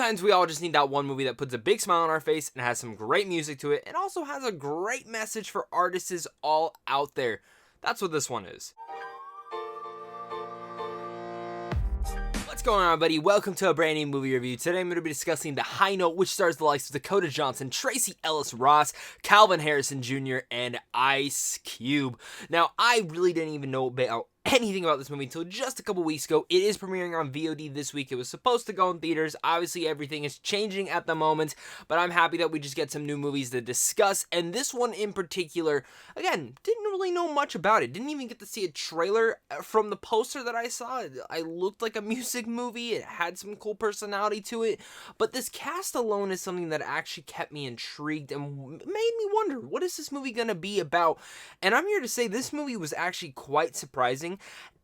Sometimes we all just need that one movie that puts a big smile on our face and has some great music to it and also has a great message for artists all out there. That's what this one is. What's going on, everybody? Welcome to a brand new movie review. Today I'm going to be discussing The High Note, which stars the likes of Dakota Johnson, Tracee Ellis Ross, Calvin Harrison Jr., and Ice Cube. Now, I really didn't even know about anything about this movie until just a couple weeks ago. It is premiering on VOD this week. It was supposed to go in theaters. Obviously, everything is changing at the moment, but I'm happy that we just get some new movies to discuss. And this one in particular, again, didn't really know much about it. Didn't even get to see a trailer from the poster that I saw. It looked like a music movie. It had some cool personality to it, but this cast alone is something that actually kept me intrigued and made me wonder, what is this movie gonna be about? And I'm here to say this movie was actually quite surprising,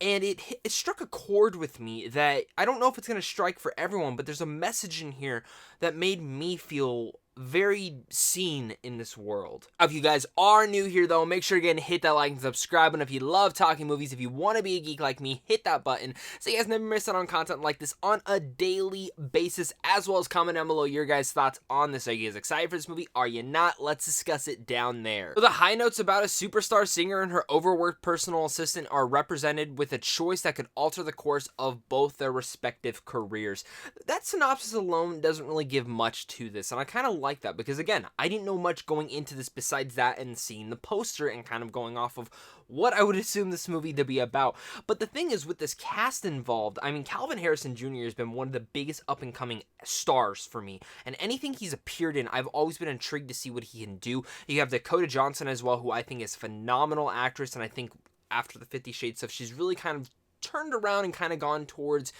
and it struck a chord with me that I don't know if it's going to strike for everyone, but there's a message in here that made me feel very seen in this world. If you guys are new here though, make sure again hit that like and subscribe, and if you love talking movies, if you want to be a geek like me, hit that button so you guys never miss out on content like this on a daily basis, as well as comment down below your guys' thoughts on this. Are you guys excited for this movie? Are you not? Let's discuss it down there. So The High Note's about a superstar singer and her overworked personal assistant are represented with a choice that could alter the course of both their respective careers. That synopsis alone doesn't really give much to this, and I kind of like that because, again, I didn't know much going into this besides that and seeing the poster and kind of going off of what I would assume this movie to be about. But the thing is, with this cast involved, I mean, Calvin Harrison Jr. has been one of the biggest up-and-coming stars for me, and anything he's appeared in, I've always been intrigued to see what he can do. You have Dakota Johnson as well, who I think is a phenomenal actress, and I think after the 50 Shades stuff, she's really kind of turned around and kind of gone towards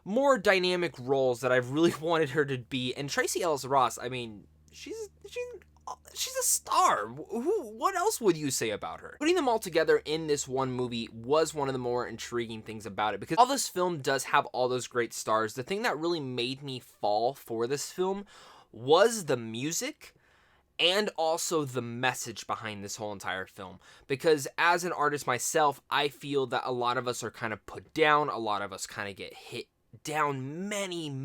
more dynamic roles that I've really wanted her to be. And Tracee Ellis Ross, I mean, she's a star. What else would you say about her? Putting them all together in this one movie was one of the more intriguing things about it, because while this film does have all those great stars, the thing that really made me fall for this film was the music and also the message behind this whole entire film. Because as an artist myself, I feel that a lot of us are kind of put down, a lot of us kind of get hit down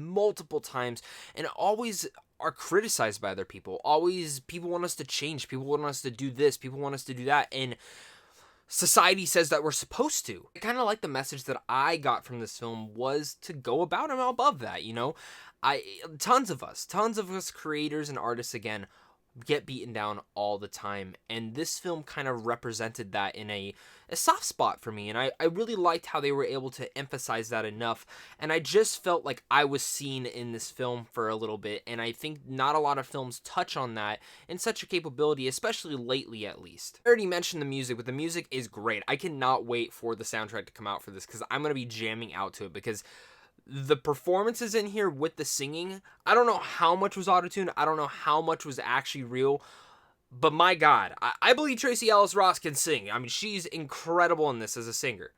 multiple times, and always are criticized by other people. Always people want us to change, people want us to do this, people want us to do that, and society says that we're supposed to. I kind of like the message that I got from this film was to go about and above that, you know? Tons of us creators and artists, again, get beaten down all the time, and this film kind of represented that in a soft spot for me, and I really liked how they were able to emphasize that enough, and I just felt like I was seen in this film for a little bit, and I think not a lot of films touch on that in such a capability, especially lately at least. I already mentioned the music, but the music is great. I cannot wait for the soundtrack to come out for this, because I'm going to be jamming out to it, because the performances in here with the singing, I don't know how much was auto-tuned, I don't know how much was actually real, but my God, I believe Tracee Ellis Ross can sing. I mean, she's incredible in this as a singer.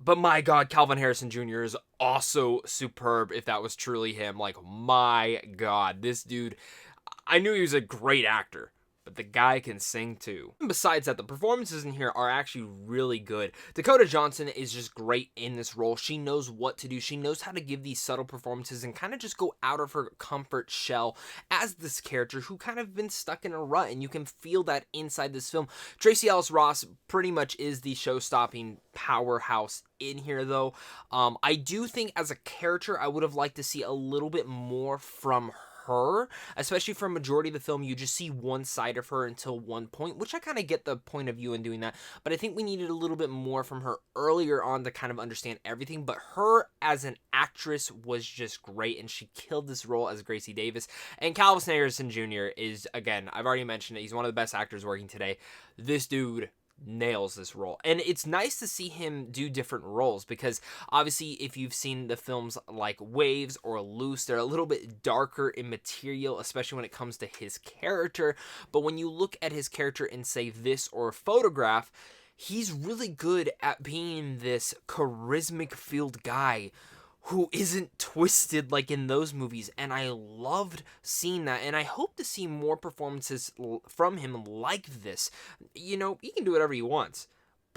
But my God, Calvin Harrison Jr. is also superb, if that was truly him. Like, my God, this dude, I knew he was a great actor, but the guy can sing too. And besides that, the performances in here are actually really good. Dakota Johnson is just great in this role. She knows what to do. She knows how to give these subtle performances and kind of just go out of her comfort shell as this character who kind of been stuck in a rut, and you can feel that inside this film. Tracee Ellis Ross pretty much is the show-stopping powerhouse in here, though. I do think as a character, I would have liked to see a little bit more from her, especially for a majority of the film. You just see one side of her until one point, which I kind of get the point of view in doing that, but I think we needed a little bit more from her earlier on to kind of understand everything. But her as an actress was just great, and she killed this role as Gracie Davis. And Calvin Harrison Jr. is, again, I've already mentioned it, he's one of the best actors working today. This dude nails this role, and it's nice to see him do different roles, because obviously if you've seen the films like Waves or Loose, they're a little bit darker in material, especially when it comes to his character. But when you look at his character in, say, this or Photograph, he's really good at being this charismatic filled guy who isn't twisted like in those movies, and I loved seeing that, and I hope to see more performances from him like this. You know, he can do whatever he wants,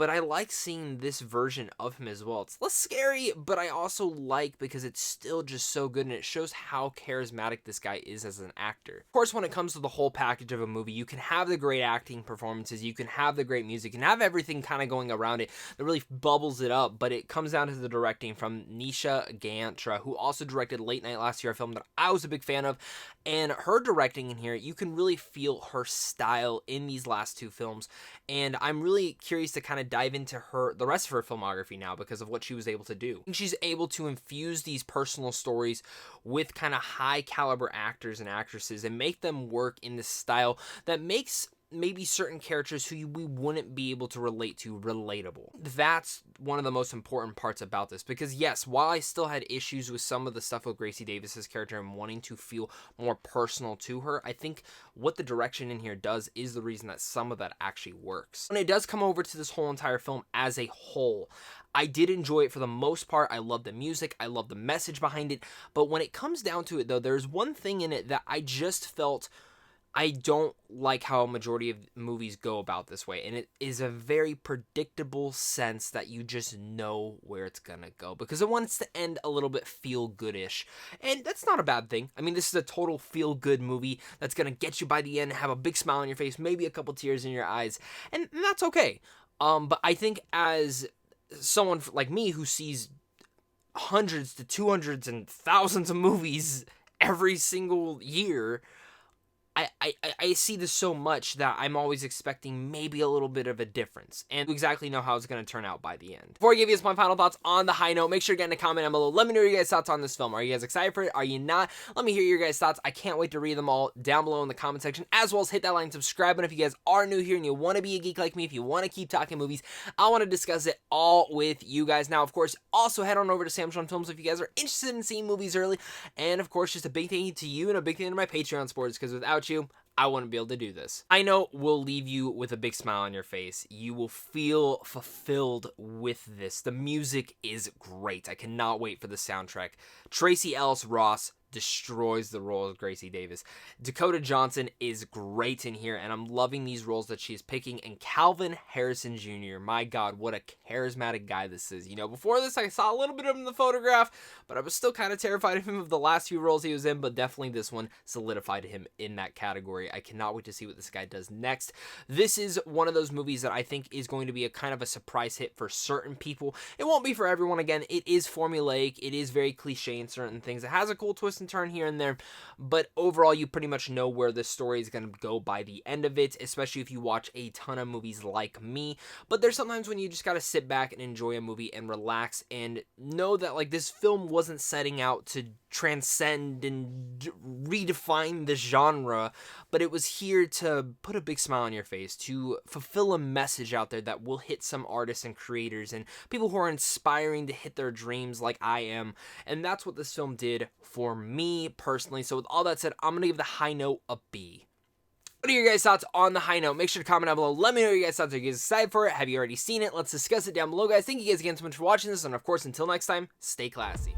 but I like seeing this version of him as well. It's less scary, but I also like because it's still just so good and it shows how charismatic this guy is as an actor. Of course, when it comes to the whole package of a movie, you can have the great acting performances, you can have the great music, and have everything kind of going around it that really bubbles it up, but it comes down to the directing from Nisha Gantra, who also directed Late Night last year, a film that I was a big fan of, and her directing in here, you can really feel her style in these last two films, and I'm really curious to kind of dive into the rest of her filmography now because of what she was able to do. She's able to infuse these personal stories with kind of high caliber actors and actresses and make them work in this style that makes maybe certain characters who we wouldn't be able to relate to relatable. That's one of the most important parts about this, because yes, while I still had issues with some of the stuff with Gracie Davis's character and wanting to feel more personal to her, I think what the direction in here does is the reason that some of that actually works. When it does come over to this whole entire film as a whole, I did enjoy it for the most part. I love the music, I love the message behind it, but when it comes down to it though, there's one thing in it that I just felt I don't like how a majority of movies go about this way, and it is a very predictable sense that you just know where it's gonna go, because it wants to end a little bit feel-good-ish, and that's not a bad thing. I mean, this is a total feel-good movie that's gonna get you by the end, have a big smile on your face, maybe a couple tears in your eyes, and that's okay. But I think as someone like me who sees hundreds to 200s and thousands of movies every single year, I see this so much that I'm always expecting maybe a little bit of a difference and exactly know how it's going to turn out by the end. Before I give you my final thoughts on The High Note, make sure to get in a comment down below. Let me know your guys' thoughts on this film. Are you guys excited for it? Are you not? Let me hear your guys' thoughts. I can't wait to read them all down below in the comment section, as well as hit that like and subscribe button if you guys are new here and you want to be a geek like me, if you want to keep talking movies. I want to discuss it all with you guys. Now, of course, also head on over to Samsung Films if you guys are interested in seeing movies early. And of course, just a big thank you to you and a big thank you to my Patreon supporters, because without you, I wouldn't be able to do this. I know will leave you with a big smile on your face. You will feel fulfilled with this. The music is great. I cannot wait for the soundtrack. Tracee Ellis Ross destroys the role of Gracie Davis. Dakota Johnson is great in here, and I'm loving these roles that she's picking. And Calvin Harrison Jr., my God, what a charismatic guy this is. You know, before this, I saw a little bit of him in the photograph, but I was still kind of terrified of him of the last few roles he was in, but definitely this one solidified him in that category. I cannot wait to see what this guy does next. This is one of those movies that I think is going to be a kind of a surprise hit for certain people. It won't be for everyone. Again, it is formulaic. It is very cliche in certain things. It has a cool twist and turn here and there, but overall you pretty much know where this story is going to go by the end of it, especially if you watch a ton of movies like me. But there's sometimes when you just got to sit back and enjoy a movie and relax and know that like this film wasn't setting out to transcend and redefine the genre, but it was here to put a big smile on your face, to fulfill a message out there that will hit some artists and creators and people who are inspiring to hit their dreams like I am. And that's what this film did for me personally. So with all that said, I'm gonna give The High Note a B. What are your guys' thoughts on The High Note? Make sure to comment down below. Let me know your guys' thoughts. Are you guys excited for it? Have you already seen it? Let's discuss it down below, guys. Thank you guys again so much for watching this, and of course, until next time, stay classy.